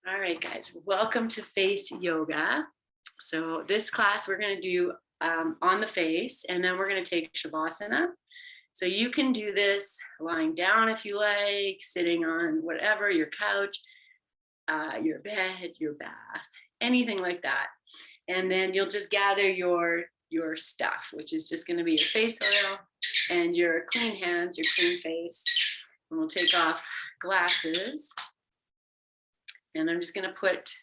All right, guys, welcome to face yoga. So this class we're going to do on the face, and then we're going to take Shavasana. So you can do this lying down if you like, sitting on whatever, your couch, your bed, your bath, anything like that. And then you'll just gather your stuff, which is just going to be your face oil and your clean hands, your clean face. And we'll take off glasses. And I'm just going to put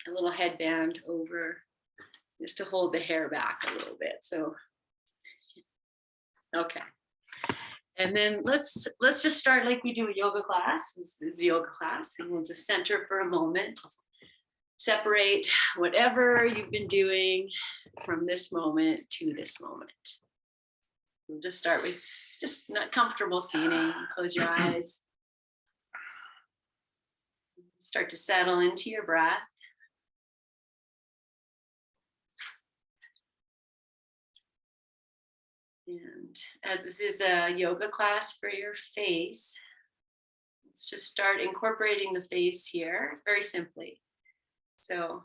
a little headband over just to hold the hair back a little bit. So, okay. And then let's just start like we do a yoga class. This is a yoga class, and we'll just center for a moment. Just separate whatever you've been doing from this moment to this moment. We'll just start with just not comfortable seating. Close your eyes. Start to settle into your breath. And as this is a yoga class for your face, let's just start incorporating the face here very simply. So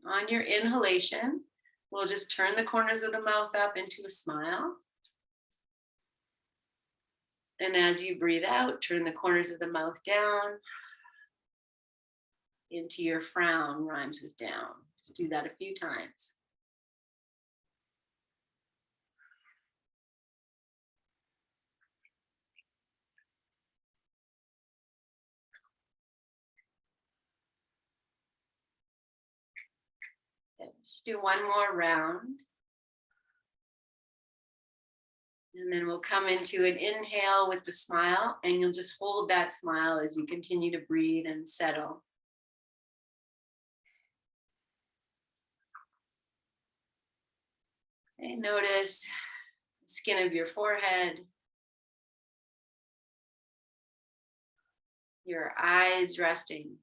on your inhalation, we'll just turn the corners of the mouth up into a smile. And as you breathe out, turn the corners of the mouth down into your frown, rhymes with down. Just do that a few times. Let's do one more round. And then we'll come into an inhale with the smile, and you'll just hold that smile as you continue to breathe and settle. And notice the skin of your forehead, your eyes resting.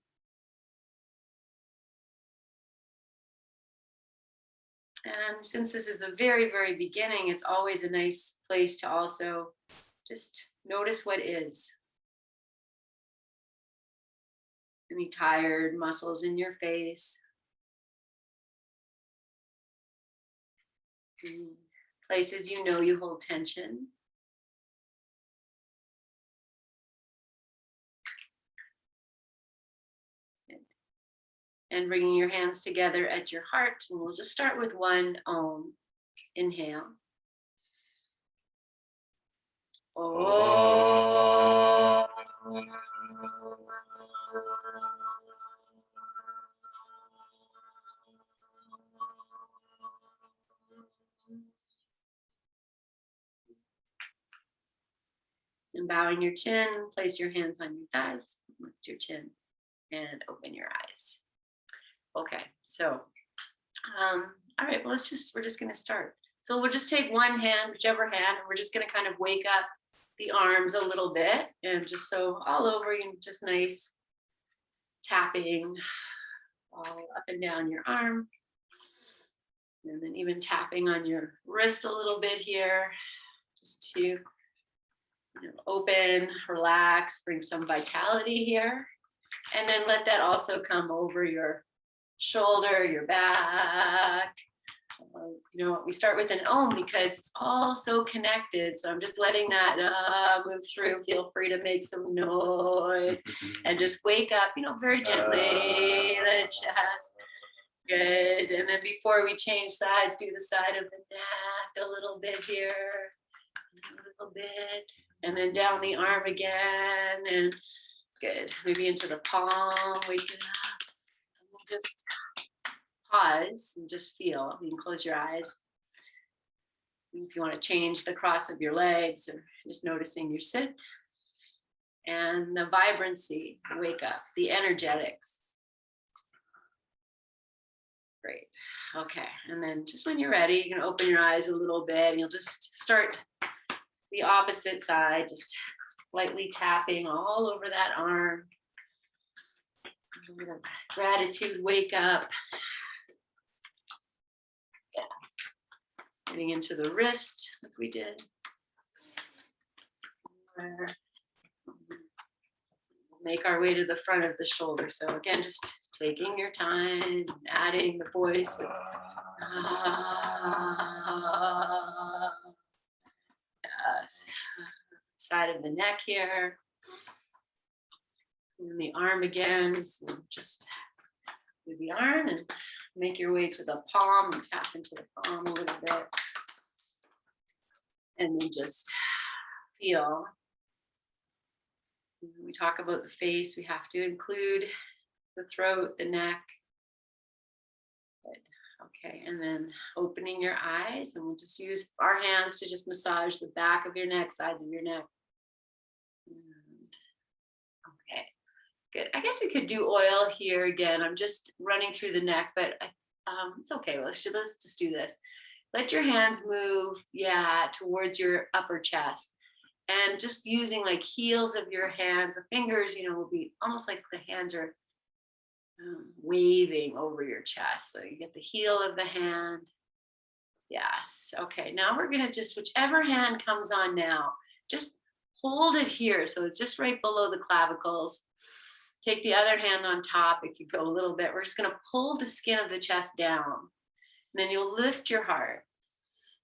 And since this is the very, very beginning, it's always a nice place to also just notice what is. Any tired muscles in your face. Places you know you hold tension. And bringing your hands together at your heart. And we'll just start with one Om. Inhale. Om. And bowing your chin, place your hands on your thighs, lift your chin, and open your eyes. Okay, so, all right, well, we're just gonna start. So we'll just take one hand, whichever hand, and we're just gonna kind of wake up the arms a little bit, and just so all over you, just nice tapping all up and down your arm. And then even tapping on your wrist a little bit here, just to open, relax, bring some vitality here. And then let that also come over your shoulder, your back. We start with an Om because it's all so connected. So I'm just letting that move through. Feel free to make some noise and just wake up, very gently, the chest. Good. And then before we change sides, do the side of the neck a little bit here, a little bit, and then down the arm again. And good. Maybe into the palm, wake it up. And we'll just pause and just feel. You can close your eyes. If you want to change the cross of your legs, or just noticing your sit. And the vibrancy, wake up, the energetics. Great. Okay. And then just when you're ready, you can open your eyes a little bit, and you'll just start the opposite side, just lightly tapping all over that arm. Gratitude, wake up. Yeah. Getting into the wrist, like we did. make our way to the front of the shoulder. So again, just taking your time, adding the voice. Yes. Side of the neck here. And the arm again. So just do the arm and make your way to the palm and tap into the palm a little bit. And then just feel. When we talk about the face, we have to include the throat, the neck. Good. Okay, and then opening your eyes, and we'll just use our hands to just massage the back of your neck, sides of your neck. Okay, good. I guess we could do oil here again. I'm just running through the neck, but it's okay. Let's just do this. Let your hands move, towards your upper chest. And just using like heels of your hands, the fingers, will be almost like the hands are waving over your chest. So you get the heel of the hand. Yes. Okay. Now we're going to just, whichever hand comes on now, just hold it here. So it's just right below the clavicles. Take the other hand on top. It could go a little bit. We're just going to pull the skin of the chest down. And then you'll lift your heart.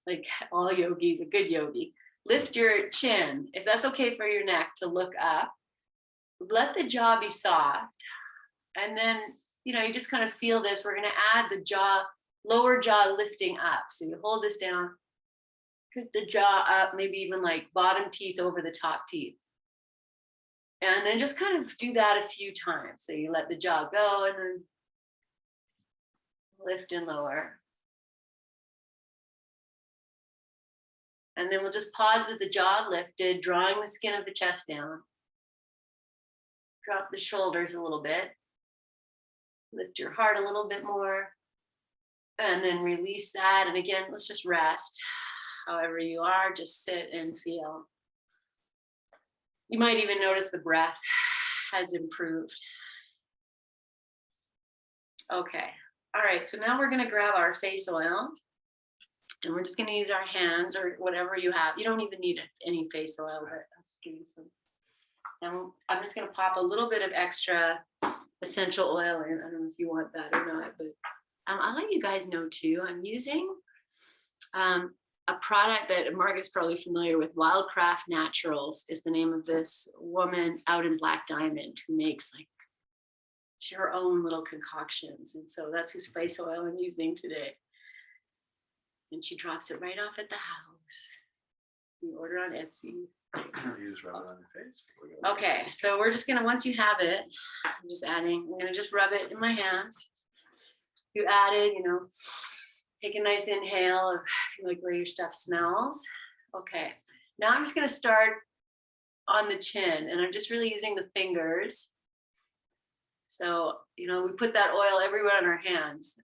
Like all yogis, a good yogi. Lift your chin, if that's okay for your neck, to look up. Let the jaw be soft. And then, you just kind of feel this. We're going to add the jaw, lower jaw lifting up. So you hold this down, put the jaw up, maybe even like bottom teeth over the top teeth. And then just kind of do that a few times. So you let the jaw go and then lift and lower. And then we'll just pause with the jaw lifted, drawing the skin of the chest down. Drop the shoulders a little bit. Lift your heart a little bit more. And then release that. And again, let's just rest. However you are, just sit and feel. You might even notice the breath has improved. Okay. All right. So now we're going to grab our face oil. And we're just going to use our hands or whatever you have. You don't even need any face oil, but I'll just give you some. And I'm just going to pop a little bit of extra essential oil in. I don't know if you want that or not, but I'll let you guys know too. I'm using a product that Margaret's probably familiar with. Wildcraft Naturals is the name of this woman out in Black Diamond who makes like her own little concoctions. And so that's whose face oil I'm using today. And she drops it right off at the house. You order on Etsy. You just rub it on your face. Okay, so we're just gonna, once you have it, I'm just adding, I'm gonna just rub it in my hands. You add it, take a nice inhale of like where your stuff smells. Okay, now I'm just gonna start on the chin, and I'm just really using the fingers. So, we put that oil everywhere on our hands.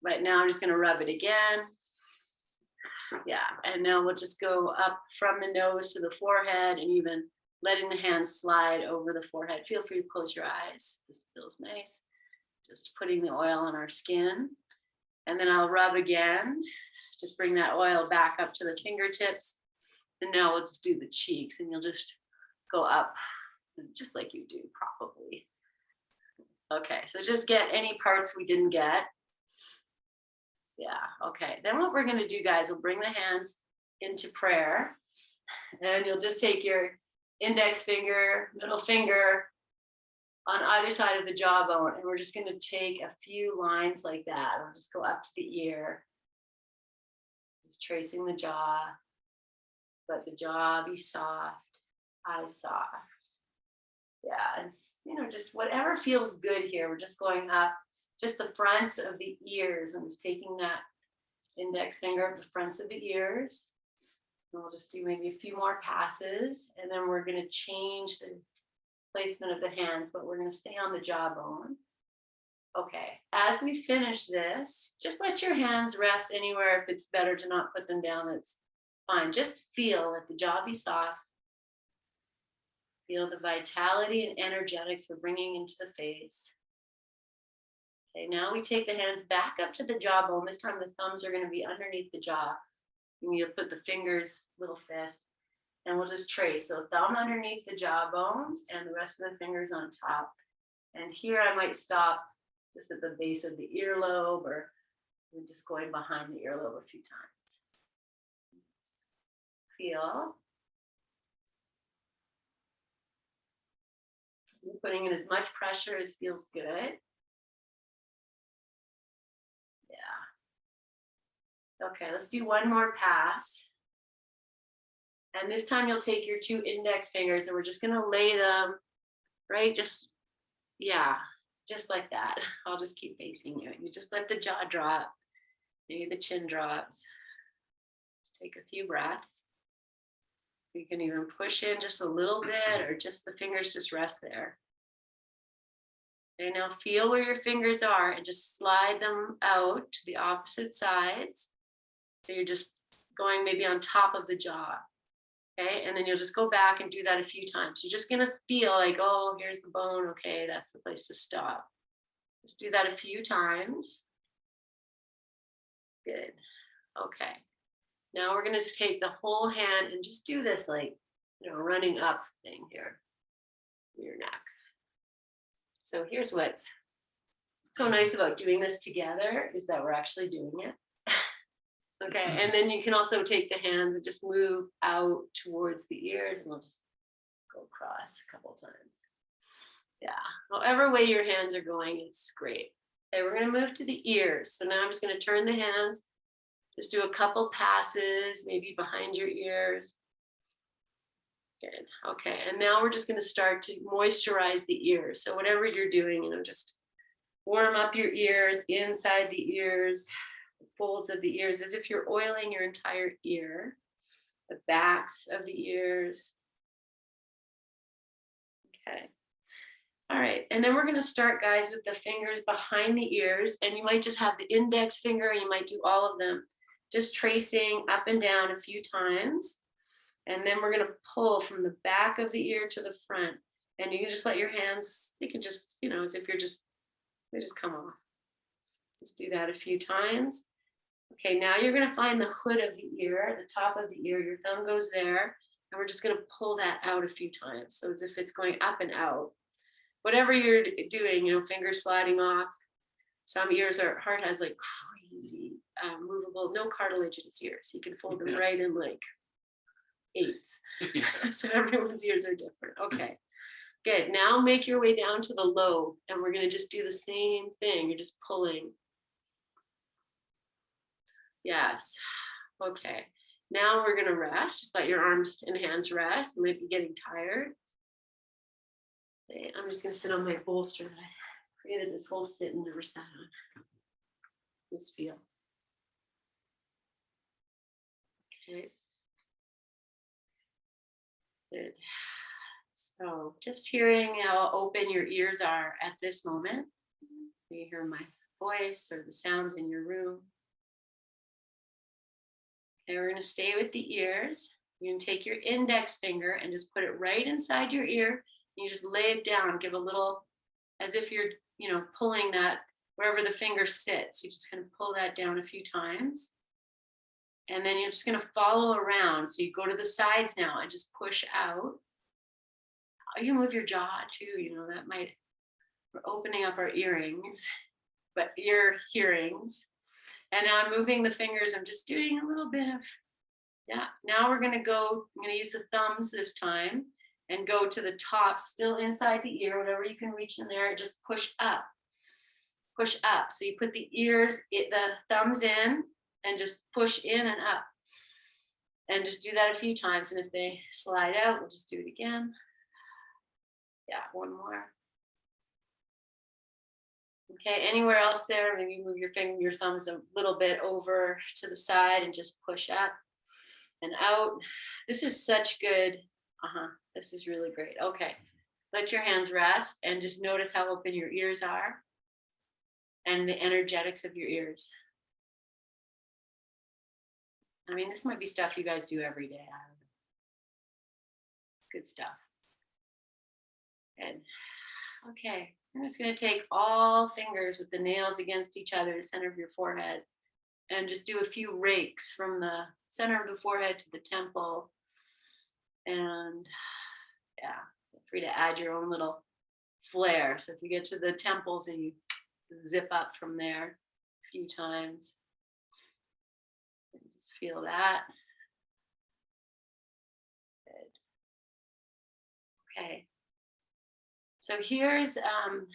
But now I'm just gonna rub it again. Yeah, and now we'll just go up from the nose to the forehead and even letting the hands slide over the forehead. Feel free to close your eyes. This feels nice. Just putting the oil on our skin. And then I'll rub again. Just bring that oil back up to the fingertips. And now we'll just do the cheeks, and you'll just go up just like you do probably. Okay, so just get any parts we didn't get. Yeah, okay. Then what we're going to do, guys, we'll bring the hands into prayer. And you'll just take your index finger, middle finger on either side of the jawbone. And we're just going to take a few lines like that. I'll just go up to the ear. Just tracing the jaw. Let the jaw be soft, eyes soft. Yeah, and just whatever feels good here. We're just going up. Just the fronts of the ears. I'm just taking that index finger up the fronts of the ears. And we'll just do maybe a few more passes. And then we're going to change the placement of the hands, but we're going to stay on the jawbone. Okay, as we finish this, just let your hands rest anywhere. If it's better to not put them down, that's fine. Just feel, let the jaw be soft. Feel the vitality and energetics we're bringing into the face. Okay, now we take the hands back up to the jawbone. This time the thumbs are going to be underneath the jaw. And you'll put the fingers, little fist, And we'll just trace. So thumb underneath the jawbone and the rest of the fingers on top. And here I might stop just at the base of the earlobe, or just going behind the earlobe a few times. Just feel. Putting in as much pressure as feels good. Yeah. Okay, let's do one more pass. And this time you'll take your 2 index fingers and we're just going to lay them right, just, yeah, just like that. I'll just keep facing you. You just let the jaw drop. Maybe the chin drops. Just take a few breaths. You can even push in just a little bit, or just the fingers just rest there. Okay, now feel where your fingers are and just slide them out to the opposite sides. So you're just going maybe on top of the jaw. Okay, and then you'll just go back and do that a few times. You're just gonna feel like, oh, here's the bone. Okay, that's the place to stop. Just do that a few times. Good. Okay. Now we're gonna just take the whole hand and just do this, like, running up thing here in your neck. So here's what's so nice about doing this together is that we're actually doing it. Okay, and then you can also take the hands and just move out towards the ears, and we'll just go across a couple times. Yeah, however way your hands are going, it's great. Okay, we're gonna move to the ears. So now I'm just gonna turn the hands, just do a couple passes, maybe behind your ears. Good, okay, and now we're just gonna start to moisturize the ears. So whatever you're doing, just warm up your ears, inside the ears, folds of the ears, as if you're oiling your entire ear, the backs of the ears. Okay. All right, and then we're going to start, guys, with the fingers behind the ears, and you might just have the index finger, and you might do all of them, just tracing up and down a few times. And then we're going to pull from the back of the ear to the front, and you can just let your hands, you can just, as if you're just, they just come off. Just do that a few times. Okay, now you're going to find the hood of the ear, the top of the ear, your thumb goes there, and we're just going to pull that out a few times. So as if it's going up and out. Whatever you're doing, fingers sliding off. Some ears are, heart has like crazy movable, no cartilage in its ears. You can fold them right in like 8s. So everyone's ears are different. Okay, good. Now make your way down to the lobe, and we're going to just do the same thing. You're just pulling. Yes. Okay. Now we're going to rest. Just let your arms and hands rest. You might be getting tired. Okay, I'm just going to sit on my bolster that I created this whole sit and never sat on. Just feel. Okay. Good. So just hearing how open your ears are at this moment. You hear my voice or the sounds in your room. Okay, we're going to stay with the ears. You're going to take your index finger and just put it right inside your ear. You just lay it down, give a little, as if you're, pulling that wherever the finger sits. You just kind of pull that down a few times. And then you're just going to follow around. So you go to the sides now and just push out. You move your jaw too, that might, we're opening up our earrings, but ear hearings. And now I'm moving the fingers. I'm just doing a little bit of, yeah. Now we're going to go, I'm going to use the thumbs this time and go to the top, still inside the ear, whatever you can reach in there, just push up. Push up. So you put the ears, the thumbs in and just push in and up. And just do that a few times. And if they slide out, we'll just do it again. Yeah, one more. Okay, anywhere else there, maybe move your thumbs a little bit over to the side and just push up and out. This is such good. This is really great. Okay, let your hands rest and just notice how open your ears are and the energetics of your ears. I mean, this might be stuff you guys do every day. Good stuff. Good. Okay, I'm just going to take all fingers with the nails against each other, the center of your forehead, and just do a few rakes from the center of the forehead to the temple. And yeah, feel free to add your own little flair. So if you get to the temples and you zip up from there a few times, and just feel that. Good. Okay. So here's, I'm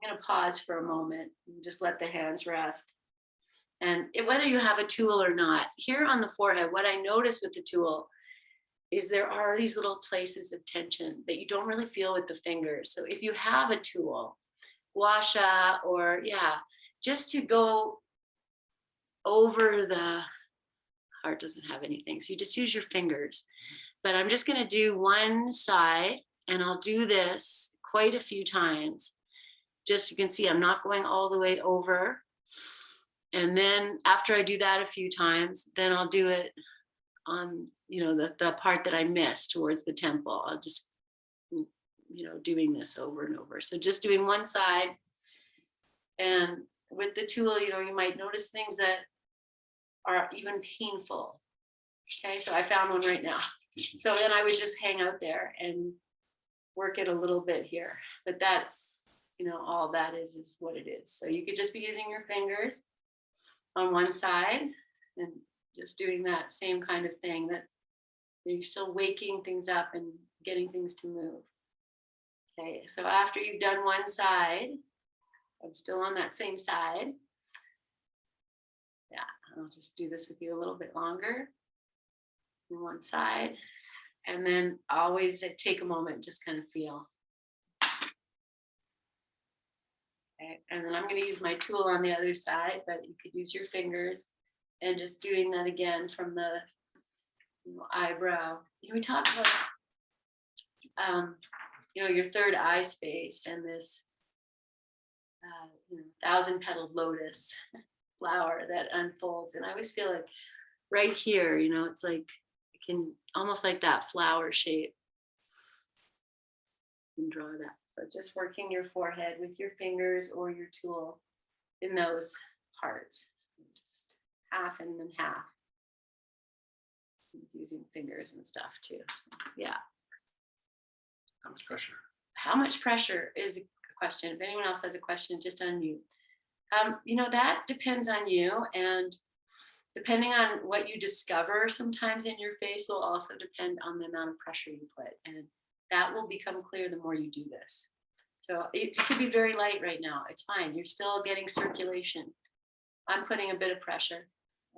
going to pause for a moment and just let the hands rest. And whether you have a tool or not, here on the forehead, what I notice with the tool is there are these little places of tension that you don't really feel with the fingers. So if you have a tool, gua sha, or just to go over the heart doesn't have anything. So you just use your fingers. But I'm just going to do one side, and I'll do this quite a few times. Just you can see I'm not going all the way over. And then after I do that a few times, then I'll do it on, the part that I missed towards the temple. I'll just, doing this over and over. So just doing one side. And with the tool, you might notice things that are even painful. Okay, so I found one right now. So then I would just hang out there and work it a little bit here. But that's, all that is what it is. So you could just be using your fingers on one side and just doing that same kind of thing, that you're still waking things up and getting things to move. Okay, so after you've done one side, I'm still on that same side. Yeah, I'll just do this with you a little bit longer. On one side, and then always take a moment, just kind of feel. Okay, and then I'm going to use my tool on the other side, but you could use your fingers and just doing that again from the eyebrow. We talked about your third eye space and this 1,000-petaled lotus flower that unfolds, and I always feel like right here, it's like it can almost like that flower shape. You can draw that. So just working your forehead with your fingers or your tool in those parts. So just half and then half. Using fingers and stuff too. So, yeah. How much pressure? How much pressure is a question. If anyone else has a question, just unmute. That depends on you, and depending on what you discover sometimes in your face will also depend on the amount of pressure you put. And that will become clear the more you do this. So it could be very light right now. It's fine. You're still getting circulation. I'm putting a bit of pressure.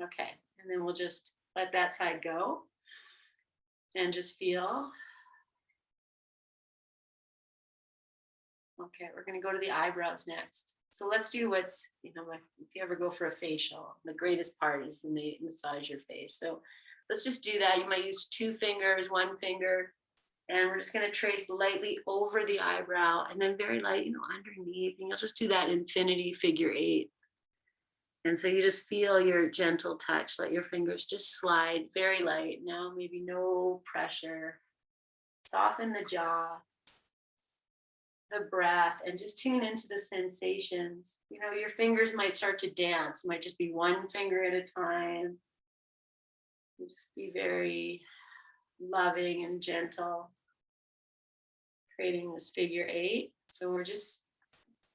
Okay. And then we'll just let that side go and just feel. Okay. We're going to go to the eyebrows next. So let's do what's, if you ever go for a facial, the greatest part is when they massage your face. So let's just do that. You might use 2 fingers, 1 finger, and we're just going to trace lightly over the eyebrow and then very light, underneath. And you'll just do that infinity figure 8. And so you just feel your gentle touch. Let your fingers just slide very light. Now maybe no pressure. Soften the jaw, the breath, and just tune into the sensations. Your fingers might start to dance. It might just be 1 finger at a time. You just be very loving and gentle, creating this figure 8. So we're just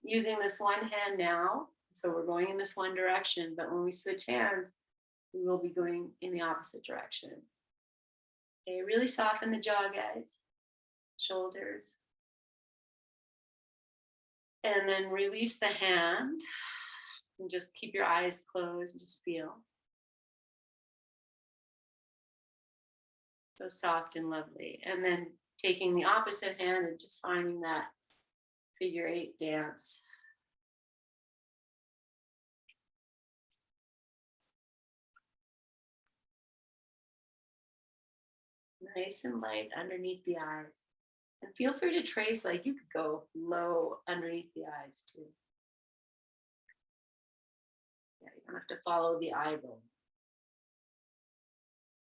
using this one hand now. So we're going in this one direction, but when we switch hands, we will be going in the opposite direction. Okay, really soften the jaw, guys. Shoulders. And then release the hand and just keep your eyes closed and just feel. So soft and lovely. And then taking the opposite hand and just finding that figure 8 dance. Nice and light underneath the eyes. And feel free to trace, like you could go low underneath the eyes too. Yeah, you don't have to follow the eyebrow.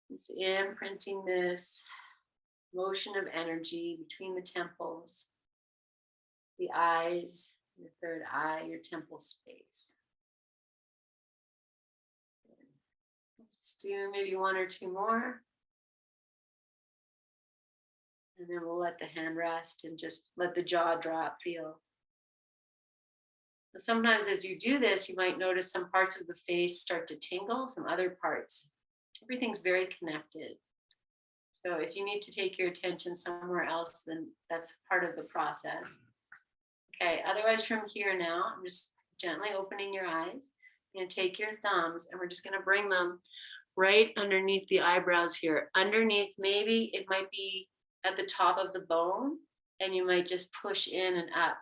Just imprinting this motion of energy between the temples, the eyes, your third eye, your temple space. Let's just do maybe 1 or 2 more. And then we'll let the hand rest and just let the jaw drop, feel. Sometimes as you do this, you might notice some parts of the face start to tingle, some other parts. Everything's very connected. So if you need to take your attention somewhere else, then that's part of the process. Okay, otherwise from here now, I'm just gently opening your eyes. You're going to take your thumbs and we're just going to bring them right underneath the eyebrows here. Underneath, maybe it might be at the top of the bone, and you might just push in and up.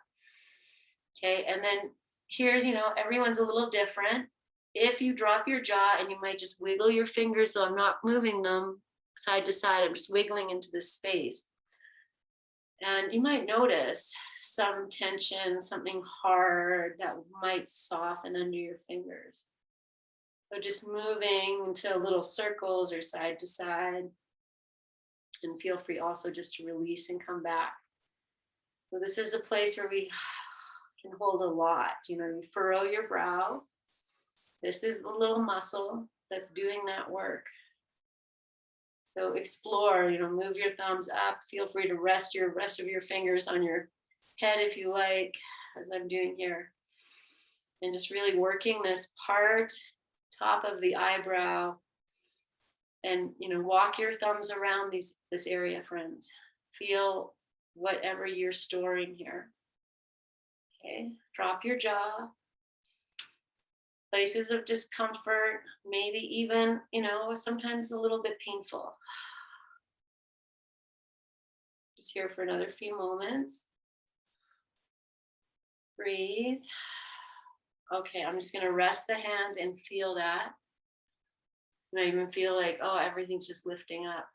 Okay, and then here's, everyone's a little different. If you drop your jaw, and you might just wiggle your fingers, so I'm not moving them side to side, I'm just wiggling into this space. And you might notice some tension, something hard that might soften under your fingers. So just moving into little circles or side to side. And feel free also just to release and come back. So this is a place where we can hold a lot. You furrow your brow. This is the little muscle that's doing that work. So explore, move your thumbs up. Feel free to rest of your fingers on your head if you like, as I'm doing here. And just really working this part, top of the eyebrow. And, walk your thumbs around this area, friends. Feel whatever you're storing here. Okay, drop your jaw. Places of discomfort, maybe even, sometimes a little bit painful. Just here for another few moments. Breathe. Okay, I'm just going to rest the hands and feel that. And I even feel like, oh, everything's just lifting up.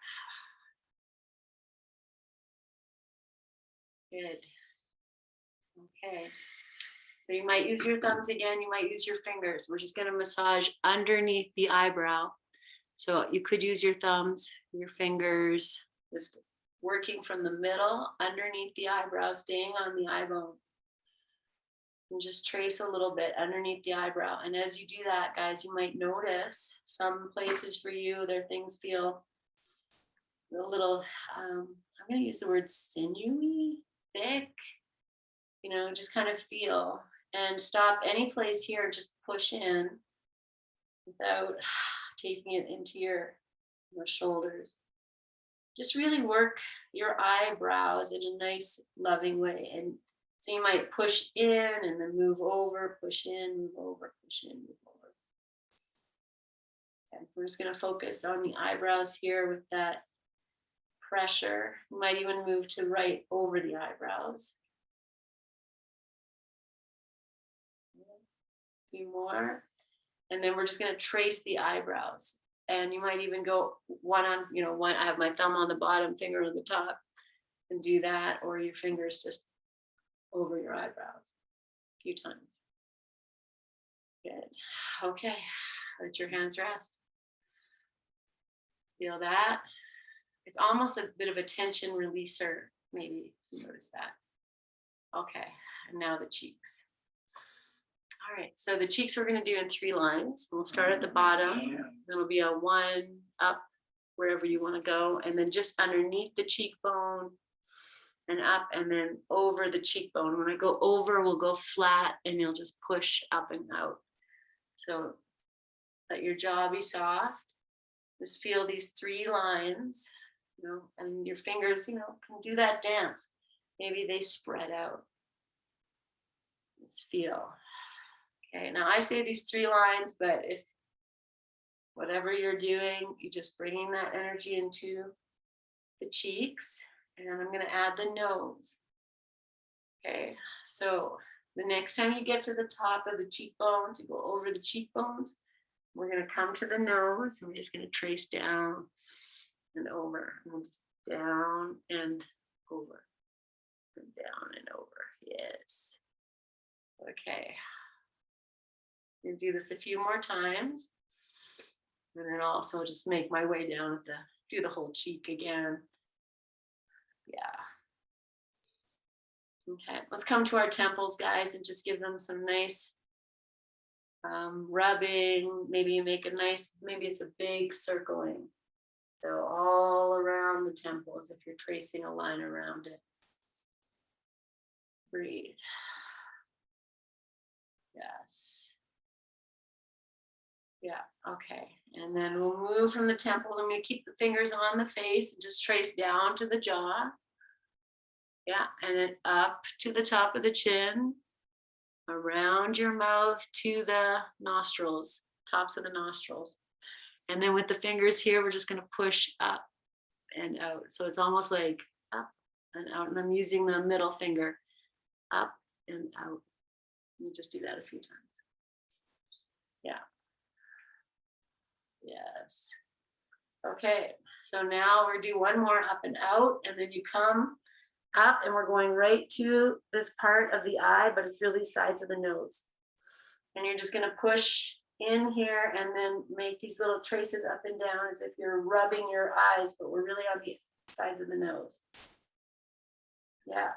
Good. Okay. So you might use your thumbs again. You might use your fingers. We're just going to massage underneath the eyebrow. So you could use your thumbs, your fingers, just working from the middle underneath the eyebrow, staying on the eye bone. And just trace a little bit underneath the eyebrow. And as you do that, guys, you might notice some places for you, things feel a little, I'm going to use the word sinewy, thick, just kind of feel. And stop any place here and just push in without taking it into your shoulders. Just really work your eyebrows in a nice, loving way. And so you might push in and then move over, push in, move over, push in, move over. Okay, we're just going to focus on the eyebrows here with that pressure. You might even move to right over the eyebrows. A few more. And then we're just going to trace the eyebrows. And you might even go one, I have my thumb on the bottom, finger on the top, and do that, or your fingers just over your eyebrows a few times. Good. Okay. Let your hands rest. Feel that. It's almost a bit of a tension releaser. Maybe you notice that. Okay. And now the cheeks. All right. So the cheeks we're going to do in 3 lines. We'll start at the bottom. It'll be a 1 up wherever you want to go. And then just underneath the cheekbone, and up, and then over the cheekbone. When I go over, we'll go flat and you'll just push up and out. So let your jaw be soft. Just feel these 3 lines, and your fingers, can do that dance. Maybe they spread out. Just feel. Okay, now I say these 3 lines, but if whatever you're doing, you're just bringing that energy into the cheeks. And I'm going to add the nose. Okay, so the next time you get to the top of the cheekbones, you go over the cheekbones, we're going to come to the nose, and we're just going to trace down and over, and just down and over, and down and over. Yes. Okay. I'm going to do this a few more times. And then also just make my way down do the whole cheek again. Yeah. Okay, let's come to our temples, guys, and just give them some nice rubbing. Maybe you make maybe it's a big circling. So all around the temples, if you're tracing a line around it. Breathe. Yes. Yeah, okay. And then we'll move from the temple. I'm going to keep the fingers on the face and just trace down to the jaw. Yeah, and then up to the top of the chin, around your mouth to the nostrils, tops of the nostrils. And then with the fingers here, we're just going to push up and out. So it's almost like up and out. And I'm using the middle finger, up and out. And just do that a few times. Yeah. Yes. Okay, so now we're do one more up and out, and then you come up and we're going right to this part of the eye, but it's really sides of the nose. And you're just going to push in here and then make these little traces up and down as if you're rubbing your eyes, but we're really on the sides of the nose. Yeah.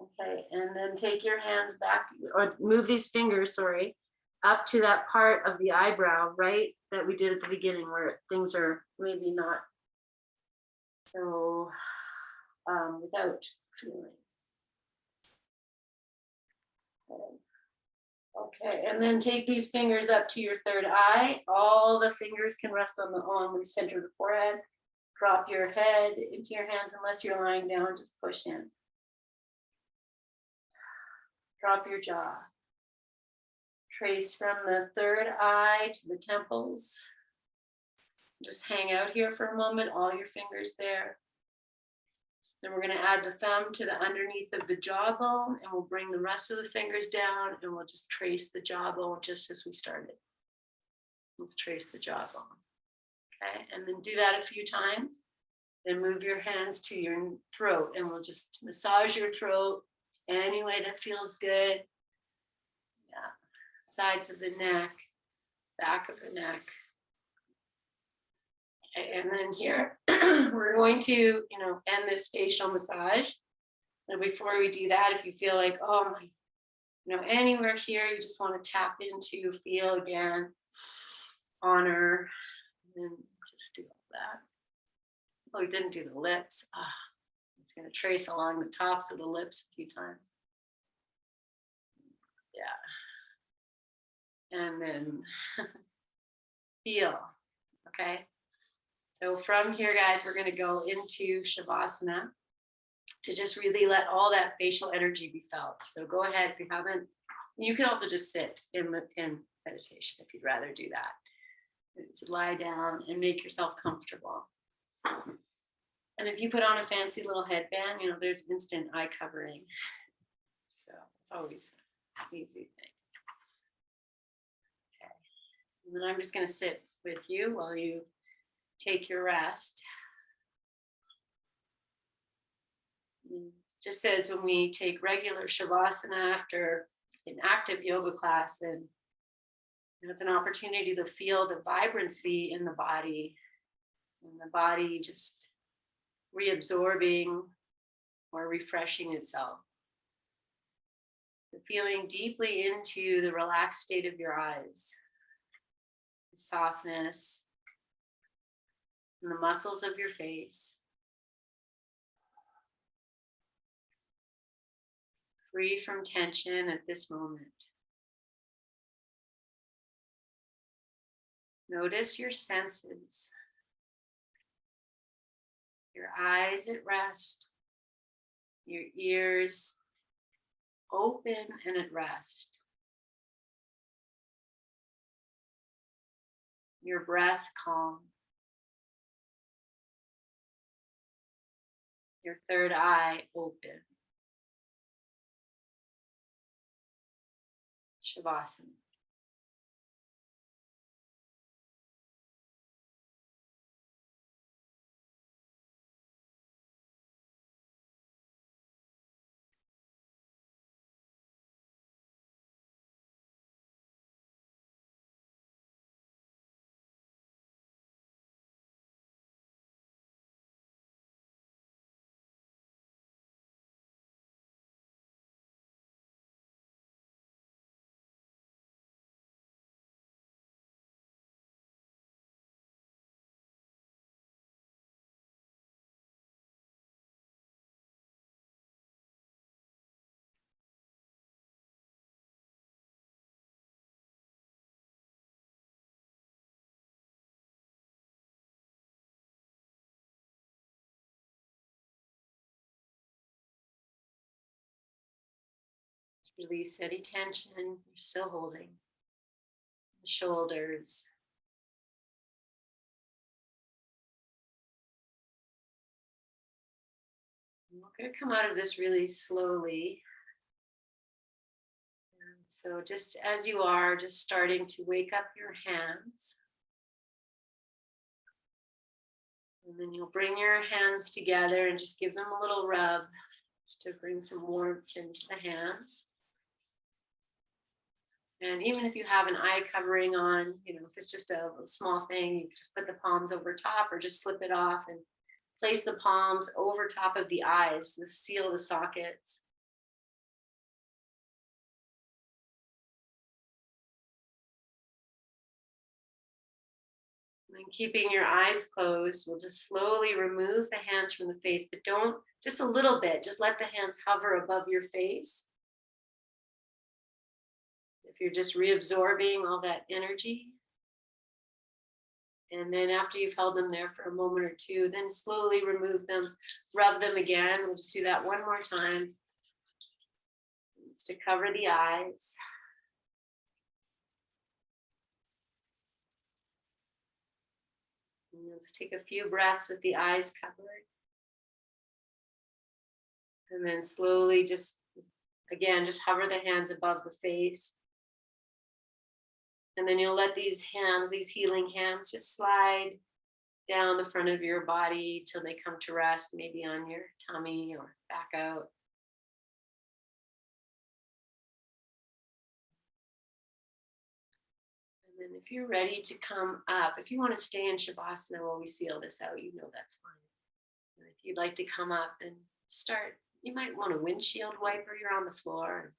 Okay, and then take your hands back, or move these fingers, sorry, up to that part of the eyebrow, right, that we did at the beginning where things are maybe not so without feeling. Okay, and then take these fingers up to your third eye. All the fingers can rest on the center of the forehead. Drop your head into your hands unless you're lying down, just push in. Drop your jaw. Trace from the third eye to the temples. Just hang out here for a moment, all your fingers there. Then we're going to add the thumb to the underneath of the jawbone, and we'll bring the rest of the fingers down, and we'll just trace the jawbone just as we started. Let's trace the jawbone. Okay, and then do that a few times. Then move your hands to your throat, and we'll just massage your throat any way that feels good. Yeah. Sides of the neck, back of the neck. And then here, we're going to, end this facial massage. And before we do that, if you feel like, oh my, anywhere here, you just want to tap into, feel again, honor, and then just do all that. Oh, we didn't do the lips. I'm just going to trace along the tops of the lips a few times. Yeah. And then feel, okay? So from here, guys, we're going to go into Shavasana to just really let all that facial energy be felt. So go ahead if you haven't. You can also just sit in meditation if you'd rather do that. So lie down and make yourself comfortable. And if you put on a fancy little headband, there's instant eye covering. So it's always an easy thing. Okay. And then I'm just going to sit with you while you take your rest. Just as when we take regular Shavasana after an active yoga class, then it's an opportunity to feel the vibrancy in the body, and the body just reabsorbing or refreshing itself. Feeling deeply into the relaxed state of your eyes, the softness, and the muscles of your face. Free from tension at this moment. Notice your senses. Your eyes at rest. Your ears open and at rest. Your breath calm. Your third eye open. Shavasana. Release any tension you're still holding. The shoulders. And we're going to come out of this really slowly. And so just as you are, just starting to wake up your hands. And then you'll bring your hands together and just give them a little rub just to bring some warmth into the hands. And even if you have an eye covering on, you know, if it's just a small thing, you just put the palms over top or just slip it off and place the palms over top of the eyes to seal the sockets. And keeping your eyes closed, we'll just slowly remove the hands from the face, but don't, just a little bit, just let the hands hover above your face. If you're just reabsorbing all that energy. And then after you've held them there for a moment or two, then slowly remove them, rub them again. We'll just do that one more time. Just to cover the eyes. And just take a few breaths with the eyes covered. And then slowly just, again, just hover the hands above the face. And then you'll let these hands, these healing hands, just slide down the front of your body till they come to rest, maybe on your tummy or back out. And then if you're ready to come up, if you want to stay in Shavasana while we seal this out, you know that's fine. And if you'd like to come up, then start. You might want a windshield wiper. You're on the floor.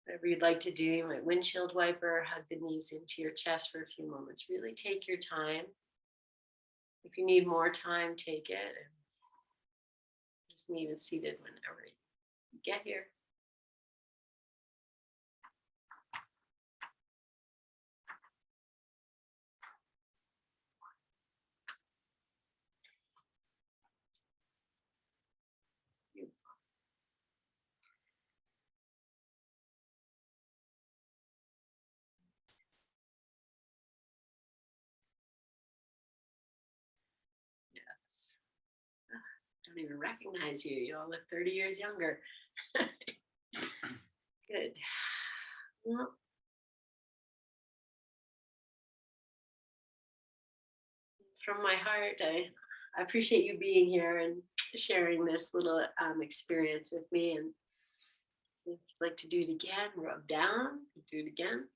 Whatever you'd like to do, you might windshield wiper, hug the knees into your chest for a few moments. Really take your time. If you need more time, take it. And just leave it seated whenever you get here. Yes. Don't even recognize you. You all look 30 years younger. Good. Well, from my heart, I appreciate you being here and sharing this little experience with me. And if you'd like to do it again, rub down, do it again.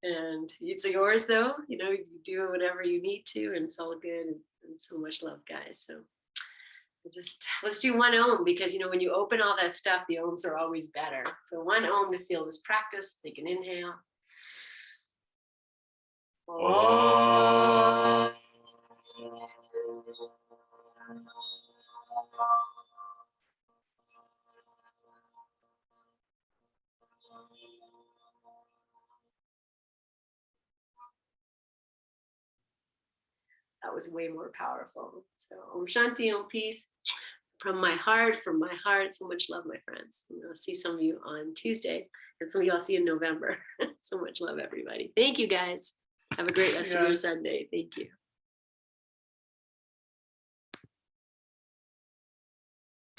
And it's yours though, you know, you do whatever you need to, and it's all good, and so much love, guys. So just let's do one Om, because you know when you open all that stuff, the Oms are always better. So one Om to seal this practice. Take an inhale. Om. That was way more powerful. So Om Shanti, Om Peace. From my heart, so much love, my friends. And I'll see some of you on Tuesday, and some of you I'll see in November. So much love, everybody. Thank you, guys. Have a great rest of your Sunday. Thank you.